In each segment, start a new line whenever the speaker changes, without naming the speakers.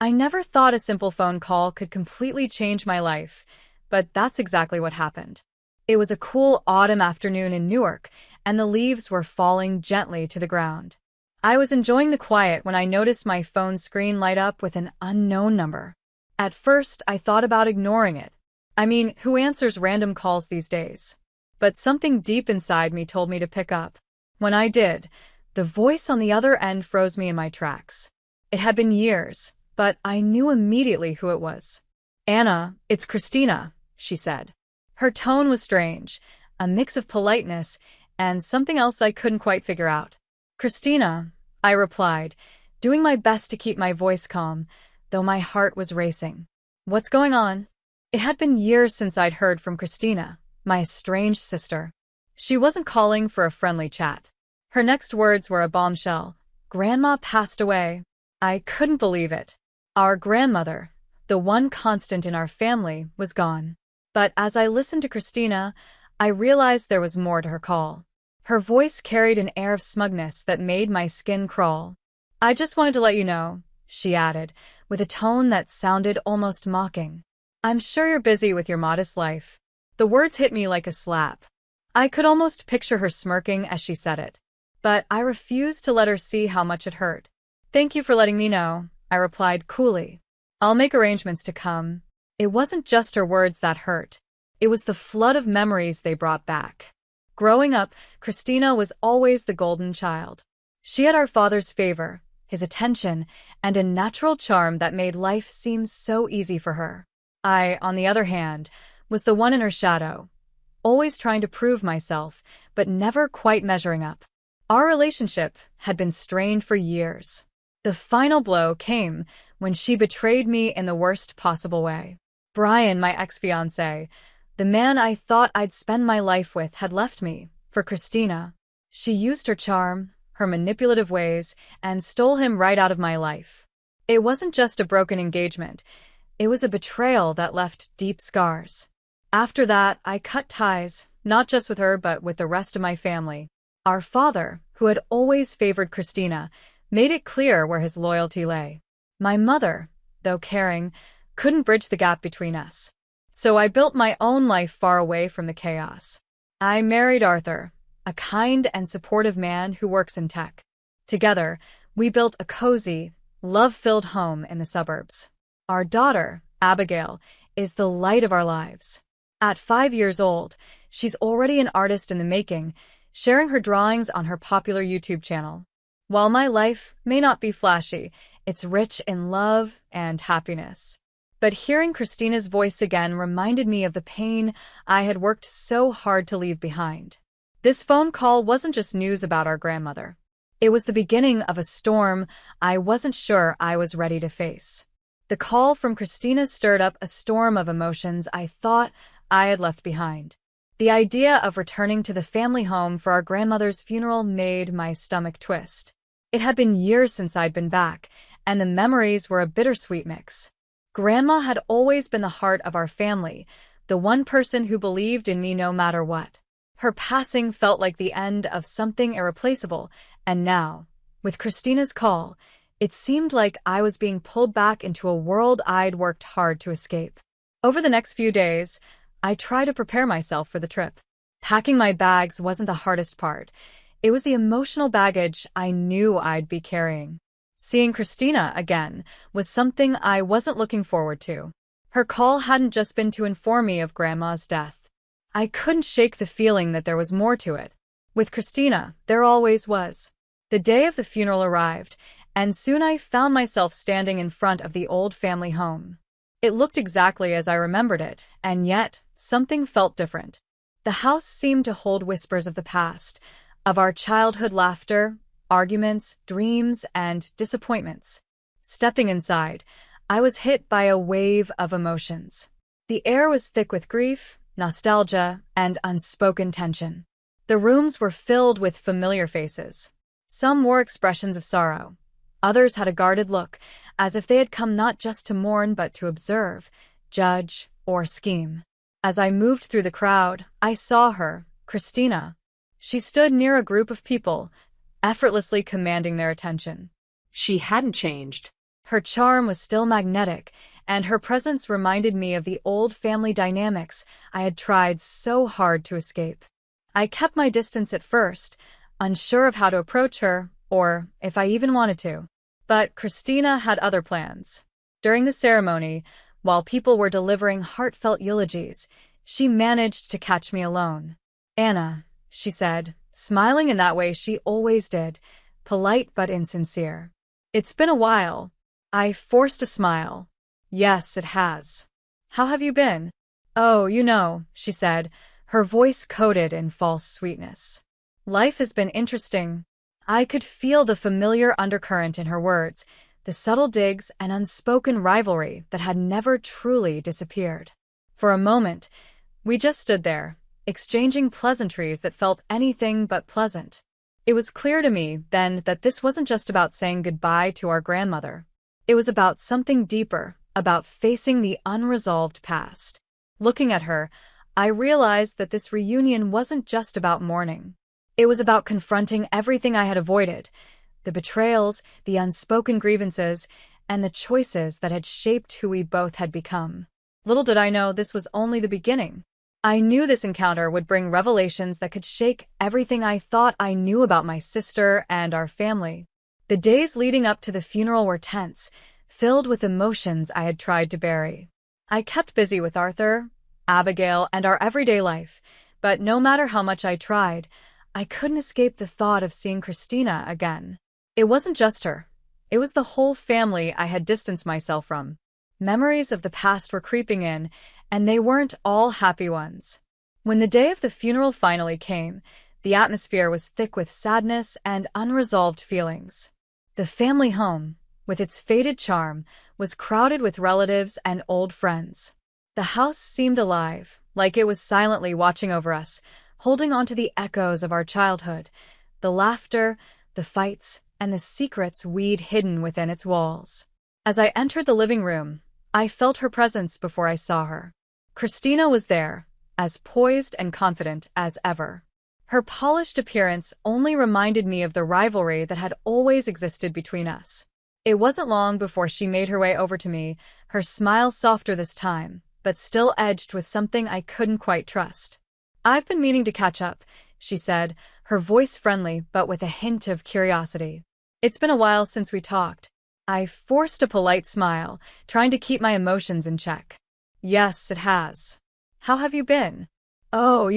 I never thought a simple phone call could completely change my life, but that's exactly what happened. It was a cool autumn afternoon in Newark, and the leaves were falling gently to the ground. I was enjoying the quiet when I noticed my phone screen light up with an unknown number. At first, I thought about ignoring it. I mean, who answers random calls these days? But something deep inside me told me to pick up. When I did, the voice on the other end froze me in my tracks. It had been years, but I knew immediately who it was. "Anna, it's Christina," she said. Her tone was strange, a mix of politeness and something else I couldn't quite figure out. "Christina," I replied, doing my best to keep my voice calm, though my heart was racing. "What's going on?" It had been years since I'd heard from Christina, my estranged sister. She wasn't calling for a friendly chat. Her next words were a bombshell. "Grandma passed away." I couldn't believe it. Our grandmother, the one constant in our family, was gone. But as I listened to Christina, I realized there was more to her call. Her voice carried an air of smugness that made my skin crawl. "I just wanted to let you know," she added, with a tone that sounded almost mocking. "I'm sure you're busy with your modest life." The words hit me like a slap. I could almost picture her smirking as she said it. But I refused to let her see how much it hurt. "Thank you for letting me know," I replied coolly. "I'll make arrangements to come." It wasn't just her words that hurt. It was the flood of memories they brought back. Growing up, Christina was always the golden child. She had our father's favor, his attention, and a natural charm that made life seem so easy for her. I, on the other hand, was the one in her shadow, always trying to prove myself, but never quite measuring up. Our relationship had been strained for years. The final blow came when she betrayed me in the worst possible way. Brian, my ex-fiancé, the man I thought I'd spend my life with, had left me for Christina. She used her charm, her manipulative ways, and stole him right out of my life. It wasn't just a broken engagement. It was a betrayal that left deep scars. After that, I cut ties, not just with her but with the rest of my family. Our father, who had always favored Christina, made it clear where his loyalty lay. My mother, though caring, couldn't bridge the gap between us. So I built my own life far away from the chaos. I married Arthur, a kind and supportive man who works in tech. Together, we built a cozy, love-filled home in the suburbs. Our daughter, Abigail, is the light of our lives. At 5 years old, she's already an artist in the making, sharing her drawings on her popular YouTube channel. While my life may not be flashy, it's rich in love and happiness. But hearing Christina's voice again reminded me of the pain I had worked so hard to leave behind. This phone call wasn't just news about our grandmother. It was the beginning of a storm I wasn't sure I was ready to face. The call from Christina stirred up a storm of emotions I thought I had left behind. The idea of returning to the family home for our grandmother's funeral made my stomach twist. It had been years since I'd been back, and the memories were a bittersweet mix. Grandma had always been the heart of our family, the one person who believed in me no matter what. Her passing felt like the end of something irreplaceable, and now, with Christina's call, it seemed like I was being pulled back into a world I'd worked hard to escape. Over the next few days, I tried to prepare myself for the trip. Packing my bags wasn't the hardest part. It was the emotional baggage I knew I'd be carrying. Seeing Christina again was something I wasn't looking forward to. Her call hadn't just been to inform me of Grandma's death. I couldn't shake the feeling that there was more to it. With Christina, there always was. The day of the funeral arrived, and soon I found myself standing in front of the old family home. It looked exactly as I remembered it, and yet something felt different. The house seemed to hold whispers of the past, of our childhood laughter, arguments, dreams, and disappointments. Stepping inside, I was hit by a wave of emotions. The air was thick with grief, nostalgia, and unspoken tension. The rooms were filled with familiar faces. Some wore expressions of sorrow. Others had a guarded look, as if they had come not just to mourn but to observe, judge, or scheme. As I moved through the crowd, I saw her, Christina. She stood near a group of people, effortlessly commanding their attention.
She hadn't changed.
Her charm was still magnetic, and her presence reminded me of the old family dynamics I had tried so hard to escape. I kept my distance at first, unsure of how to approach her, or if I even wanted to. But Christina had other plans. During the ceremony, while people were delivering heartfelt eulogies, she managed to catch me alone. "Anna," she said, smiling in that way she always did, polite but insincere. "It's been a while." I forced a smile. "Yes, it has. How have you been?" "Oh, she said, her voice coated in false sweetness. "Life has been interesting." I could feel the familiar undercurrent in her words, the subtle digs and unspoken rivalry that had never truly disappeared. For a moment, we just stood there, exchanging pleasantries that felt anything but pleasant. It was clear to me then that this wasn't just about saying goodbye to our grandmother. It was about something deeper, about facing the unresolved past. Looking at her, I realized that this reunion wasn't just about mourning. It was about confronting everything I had avoided, the betrayals, the unspoken grievances, and the choices that had shaped who we both had become. Little did I know this was only the beginning. I knew this encounter would bring revelations that could shake everything I thought I knew about my sister and our family. The days leading up to the funeral were tense, filled with emotions I had tried to bury. I kept busy with Arthur, Abigail, and our everyday life, but no matter how much I tried, I couldn't escape the thought of seeing Christina again. It wasn't just her. It was the whole family I had distanced myself from. Memories of the past were creeping in, and they weren't all happy ones. When the day of the funeral finally came, the atmosphere was thick with sadness and unresolved feelings. The family home, with its faded charm, was crowded with relatives and old friends. The house seemed alive, like it was silently watching over us, holding on to the echoes of our childhood, the laughter, the fights, and the secrets we'd hidden within its walls. As I entered the living room, I felt her presence before I saw her. Christina was there, as poised and confident as ever. Her polished appearance only reminded me of the rivalry that had always existed between us. It wasn't long before she made her way over to me, her smile softer this time, but still edged with something I couldn't quite trust. "I've been meaning to catch up," she said, her voice friendly but with a hint of curiosity. "It's been a while since we talked." I forced a polite smile, trying to keep my emotions in check. "Yes, it has. How have you been?" "Oh,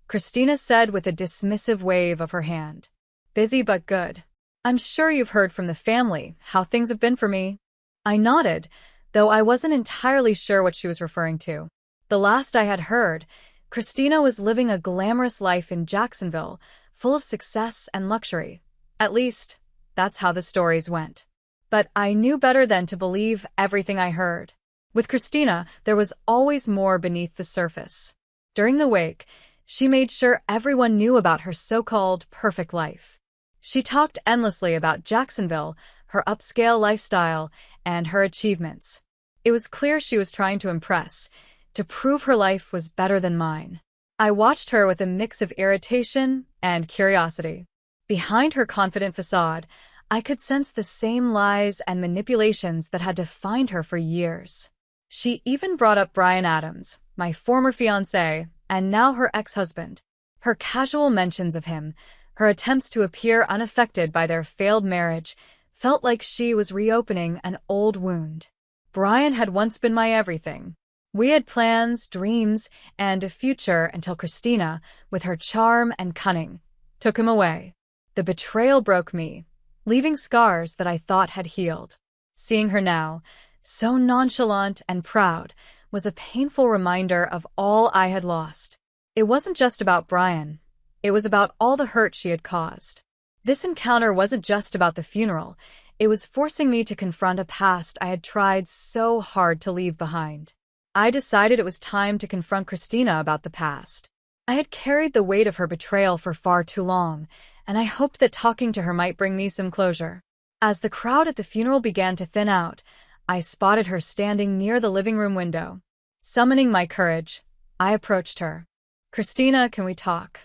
Christina said with a dismissive wave of her hand. "Busy but good. I'm sure you've heard from the family how things have been for me." I nodded, though I wasn't entirely sure what she was referring to. The last I had heard, Christina was living a glamorous life in Jacksonville, full of success and luxury. At least, that's how the stories went. But I knew better than to believe everything I heard. With Christina, there was always more beneath the surface. During the wake, she made sure everyone knew about her so-called perfect life. She talked endlessly about Jacksonville, her upscale lifestyle, and her achievements. It was clear she was trying to impress, to prove her life was better than mine. I watched her with a mix of irritation and curiosity. Behind her confident facade, I could sense the same lies and manipulations that had defined her for years. She even brought up Bryan Adams, my former fiancé, and now her ex-husband. Her casual mentions of him, her attempts to appear unaffected by their failed marriage, felt like she was reopening an old wound. Bryan had once been my everything. We had plans, dreams, and a future until Christina, with her charm and cunning, took him away. The betrayal broke me, leaving scars that I thought had healed. Seeing her now, so nonchalant and proud, was a painful reminder of all I had lost. It wasn't just about Bryan. It was about all the hurt she had caused. This encounter wasn't just about the funeral. It was forcing me to confront a past I had tried so hard to leave behind. I decided it was time to confront Christina about the past. I had carried the weight of her betrayal for far too long, and I hoped that talking to her might bring me some closure. As the crowd at the funeral began to thin out, I spotted her standing near the living room window. Summoning my courage, I approached her. "Christina, can we talk?"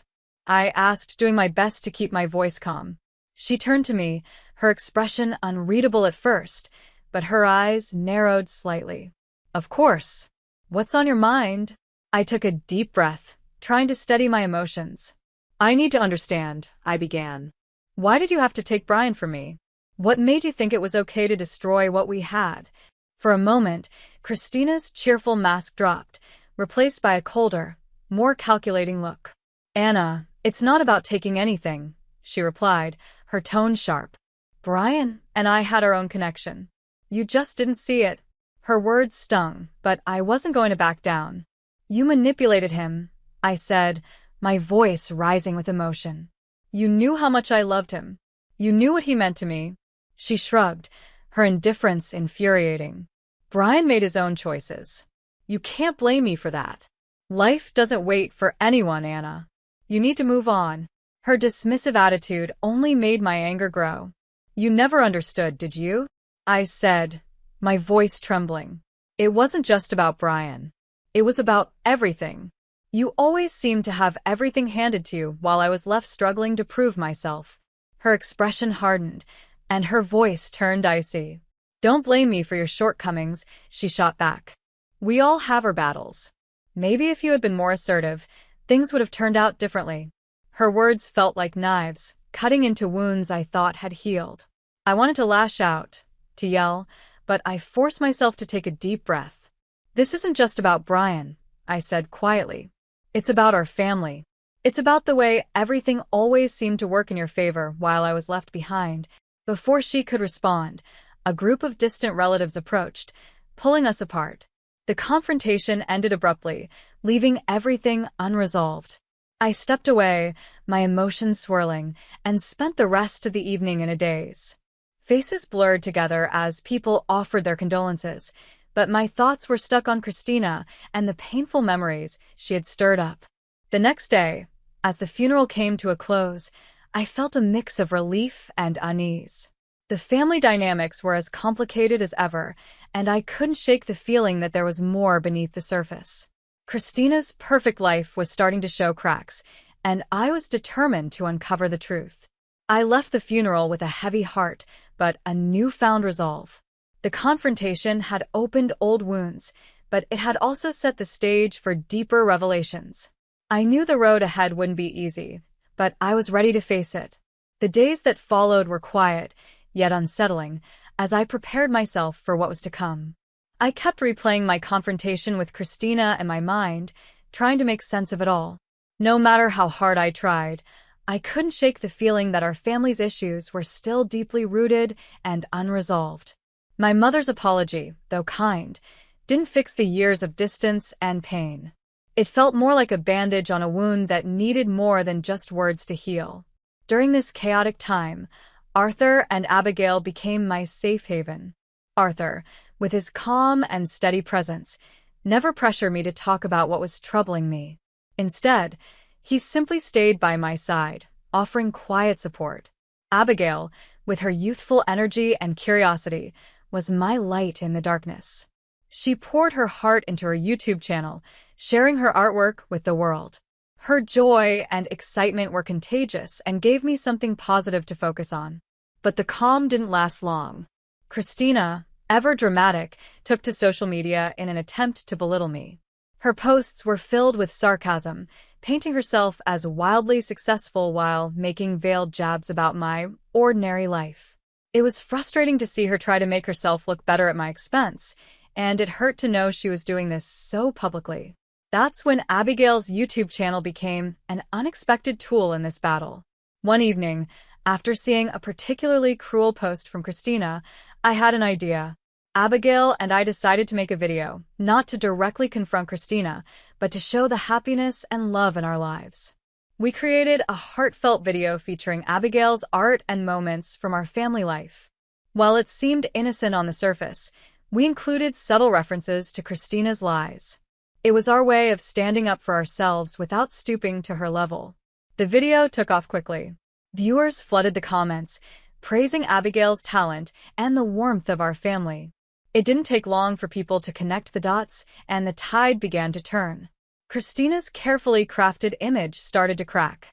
I asked, doing my best to keep my voice calm. She turned to me, her expression unreadable at first, but her eyes narrowed slightly. Of course. What's on your mind? I took a deep breath, trying to steady my emotions. I need to understand, I began. Why did you have to take Brian from me? What made you think it was okay to destroy what we had? For a moment, Christina's cheerful mask dropped, replaced by a colder, more calculating look. Anna, it's not about taking anything, she replied, her tone sharp. Brian and I had our own connection. You just didn't see it. Her words stung, but I wasn't going to back down. You manipulated him, I said, my voice rising with emotion. You knew how much I loved him. You knew what he meant to me. She shrugged, her indifference infuriating. Brian made his own choices. You can't blame me for that. Life doesn't wait for anyone, Anna. You need to move on. Her dismissive attitude only made my anger grow. You never understood, did you? I said, my voice trembling. It wasn't just about Brian. It was about everything. You always seemed to have everything handed to you while I was left struggling to prove myself. Her expression hardened, and her voice turned icy. Don't blame me for your shortcomings, she shot back. We all have our battles. Maybe if you had been more assertive, things would have turned out differently. Her words felt like knives, cutting into wounds I thought had healed. I wanted to lash out, to yell, but I forced myself to take a deep breath. This isn't just about Brian, I said quietly. It's about our family. It's about the way everything always seemed to work in your favor while I was left behind. Before she could respond, a group of distant relatives approached, pulling us apart. The confrontation ended abruptly, leaving everything unresolved. I stepped away, my emotions swirling, and spent the rest of the evening in a daze. Faces blurred together as people offered their condolences, but my thoughts were stuck on Christina and the painful memories she had stirred up. The next day, as the funeral came to a close, I felt a mix of relief and unease. The family dynamics were as complicated as ever, and I couldn't shake the feeling that there was more beneath the surface. Christina's perfect life was starting to show cracks, and I was determined to uncover the truth. I left the funeral with a heavy heart, but a newfound resolve. The confrontation had opened old wounds, but it had also set the stage for deeper revelations. I knew the road ahead wouldn't be easy, but I was ready to face it. The days that followed were quiet, yet unsettling, as I prepared myself for what was to come. I kept replaying my confrontation with Christina in my mind, trying to make sense of it all. No matter how hard I tried, I couldn't shake the feeling that our family's issues were still deeply rooted and unresolved. My mother's apology, though kind, didn't fix the years of distance and pain. It felt more like a bandage on a wound that needed more than just words to heal. During this chaotic time, Arthur and Abigail became my safe haven. Arthur, with his calm and steady presence, never pressured me to talk about what was troubling me. Instead, he simply stayed by my side, offering quiet support. Abigail, with her youthful energy and curiosity, was my light in the darkness. She poured her heart into her YouTube channel, sharing her artwork with the world. Her joy and excitement were contagious and gave me something positive to focus on. But the calm didn't last long. Christina, ever dramatic, took to social media in an attempt to belittle me. Her posts were filled with sarcasm, painting herself as wildly successful while making veiled jabs about my ordinary life. It was frustrating to see her try to make herself look better at my expense, and it hurt to know she was doing this so publicly. That's when Abigail's YouTube channel became an unexpected tool in this battle. One evening, after seeing a particularly cruel post from Christina, I had an idea. Abigail and I decided to make a video, not to directly confront Christina, but to show the happiness and love in our lives. We created a heartfelt video featuring Abigail's art and moments from our family life. While it seemed innocent on the surface, we included subtle references to Christina's lies. It was our way of standing up for ourselves without stooping to her level. The video took off quickly. Viewers flooded the comments, praising Abigail's talent and the warmth of our family. It didn't take long for people to connect the dots, and the tide began to turn. Christina's carefully crafted image started to crack.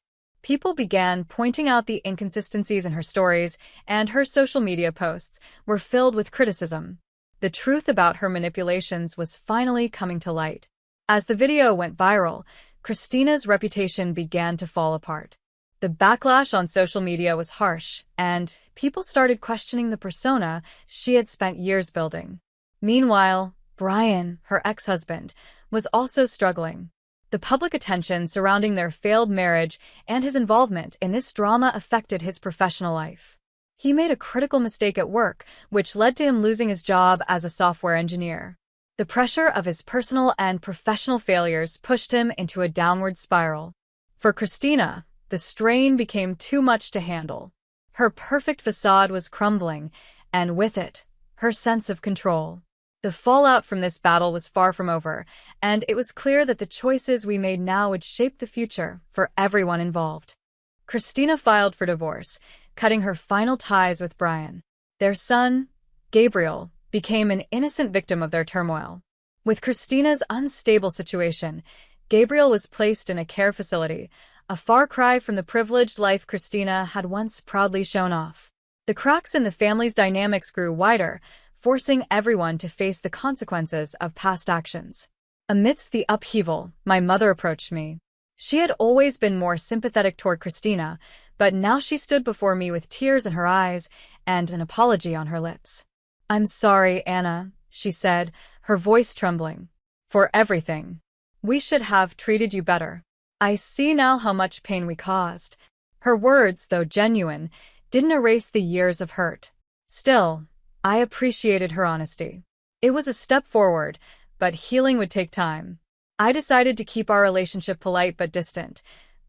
People began pointing out the inconsistencies in her stories, and her social media posts were filled with criticism. The truth about her manipulations was finally coming to light. As the video went viral, Christina's reputation began to fall apart. The backlash on social media was harsh, and people started questioning the persona she had spent years building. Meanwhile, Brian, her ex-husband, was also struggling. The public attention surrounding their failed marriage and his involvement in this drama affected his professional life. He made a critical mistake at work, which led to him losing his job as a software engineer. The pressure of his personal and professional failures pushed him into a downward spiral. For Christina, the strain became too much to handle. Her perfect facade was crumbling, and with it, her sense of control. The fallout from this battle was far from over, and it was clear that the choices we made now would shape the future for everyone involved. Christina filed for divorce, cutting her final ties with Brian. Their son, Gabriel, became an innocent victim of their turmoil. With Christina's unstable situation, Gabriel was placed in a care facility, a far cry from the privileged life Christina had once proudly shown off. The cracks in the family's dynamics grew wider, forcing everyone to face the consequences of past actions. Amidst the upheaval, my mother approached me. She had always been more sympathetic toward Christina, but now she stood before me with tears in her eyes and an apology on her lips. "I'm sorry, Anna," she said, her voice trembling. "For everything. We should have treated you better. I see now how much pain we caused." Her words, though genuine, didn't erase the years of hurt. Still, I appreciated her honesty. It was a step forward, but healing would take time. I decided to keep our relationship polite but distant,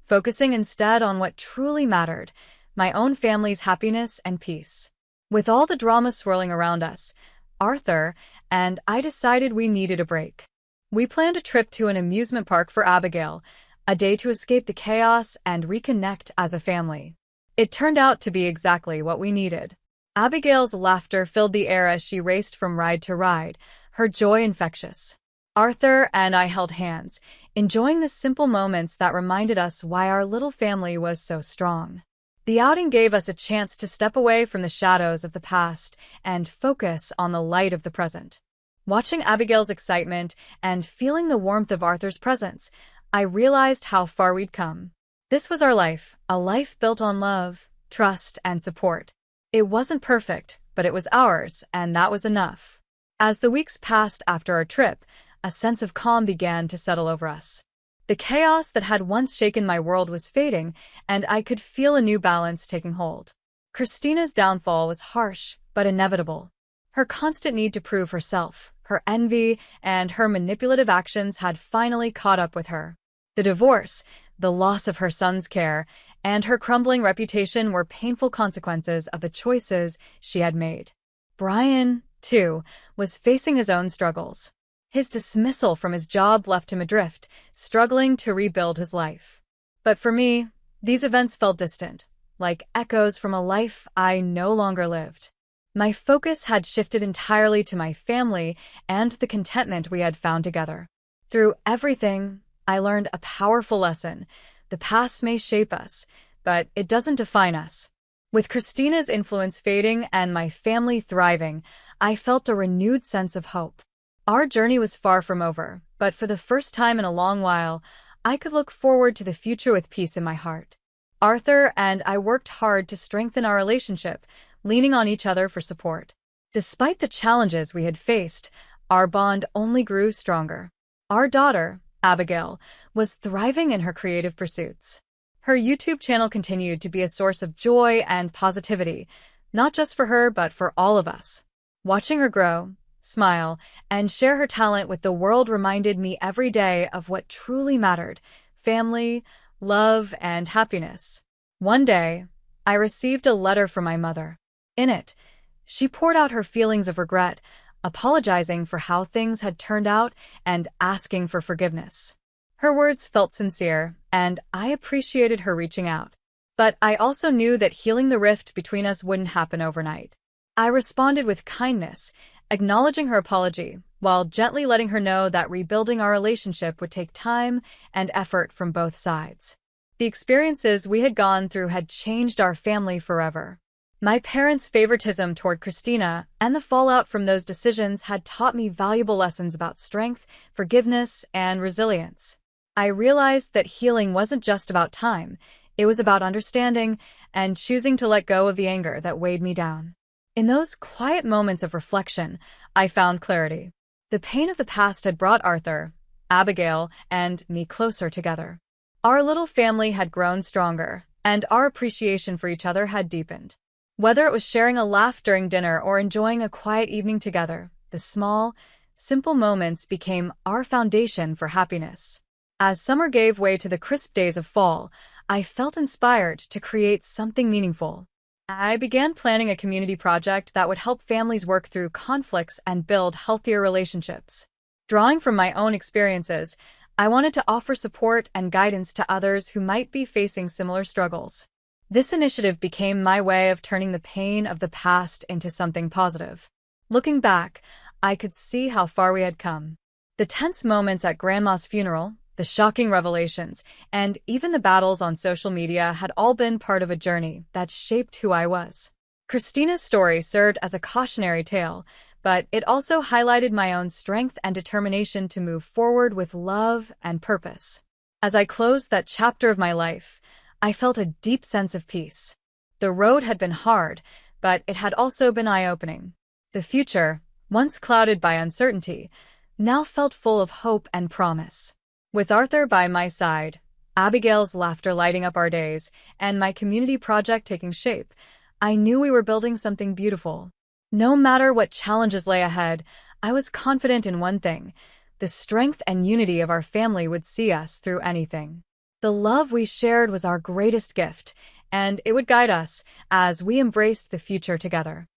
focusing instead on what truly mattered, my own family's happiness and peace. With all the drama swirling around us, Arthur and I decided we needed a break. We planned a trip to an amusement park for Abigail, a day to escape the chaos and reconnect as a family. It turned out to be exactly what we needed. Abigail's laughter filled the air as she raced from ride to ride, her joy infectious. Arthur and I held hands, enjoying the simple moments that reminded us why our little family was so strong. The outing gave us a chance to step away from the shadows of the past and focus on the light of the present. Watching Abigail's excitement and feeling the warmth of Arthur's presence, I realized how far we'd come. This was our life, a life built on love, trust, and support. It wasn't perfect, but it was ours, and that was enough. As the weeks passed after our trip, a sense of calm began to settle over us. The chaos that had once shaken my world was fading, and I could feel a new balance taking hold. Christina's downfall was harsh, but inevitable. Her constant need to prove herself, her envy, and her manipulative actions had finally caught up with her. The divorce, the loss of her son's care, and her crumbling reputation were painful consequences of the choices she had made. Brian, too, was facing his own struggles. His dismissal from his job left him adrift, struggling to rebuild his life. But for me, these events felt distant, like echoes from a life I no longer lived. My focus had shifted entirely to my family and the contentment we had found together. Through everything, I learned a powerful lesson. The past may shape us, but it doesn't define us. With Christina's influence fading and my family thriving, I felt a renewed sense of hope. Our journey was far from over, but for the first time in a long while, I could look forward to the future with peace in my heart. Arthur and I worked hard to strengthen our relationship, leaning on each other for support. Despite the challenges we had faced, our bond only grew stronger. Our daughter, Abigail, was thriving in her creative pursuits. Her YouTube channel continued to be a source of joy and positivity, not just for her but for all of us. Watching her grow, smile, and share her talent with the world reminded me every day of what truly mattered: family, love, and happiness. One day, I received a letter from my mother. In it, she poured out her feelings of regret, apologizing for how things had turned out and asking for forgiveness. Her words felt sincere, and I appreciated her reaching out. But I also knew that healing the rift between us wouldn't happen overnight. I responded with kindness, acknowledging her apology, while gently letting her know that rebuilding our relationship would take time and effort from both sides. The experiences we had gone through had changed our family forever. My parents' favoritism toward Christina and the fallout from those decisions had taught me valuable lessons about strength, forgiveness, and resilience. I realized that healing wasn't just about time, it was about understanding and choosing to let go of the anger that weighed me down. In those quiet moments of reflection, I found clarity. The pain of the past had brought Arthur, Abigail, and me closer together. Our little family had grown stronger, and our appreciation for each other had deepened. Whether it was sharing a laugh during dinner or enjoying a quiet evening together, the small, simple moments became our foundation for happiness. As summer gave way to the crisp days of fall, I felt inspired to create something meaningful. I began planning a community project that would help families work through conflicts and build healthier relationships. Drawing from my own experiences, I wanted to offer support and guidance to others who might be facing similar struggles. This initiative became my way of turning the pain of the past into something positive. Looking back, I could see how far we had come. The tense moments at Grandma's funeral, the shocking revelations, and even the battles on social media had all been part of a journey that shaped who I was. Christina's story served as a cautionary tale, but it also highlighted my own strength and determination to move forward with love and purpose. As I closed that chapter of my life, I felt a deep sense of peace. The road had been hard, but it had also been eye-opening. The future, once clouded by uncertainty, now felt full of hope and promise. With Arthur by my side, Abigail's laughter lighting up our days, and my community project taking shape, I knew we were building something beautiful. No matter what challenges lay ahead, I was confident in one thing: the strength and unity of our family would see us through anything. The love we shared was our greatest gift, and it would guide us as we embraced the future together.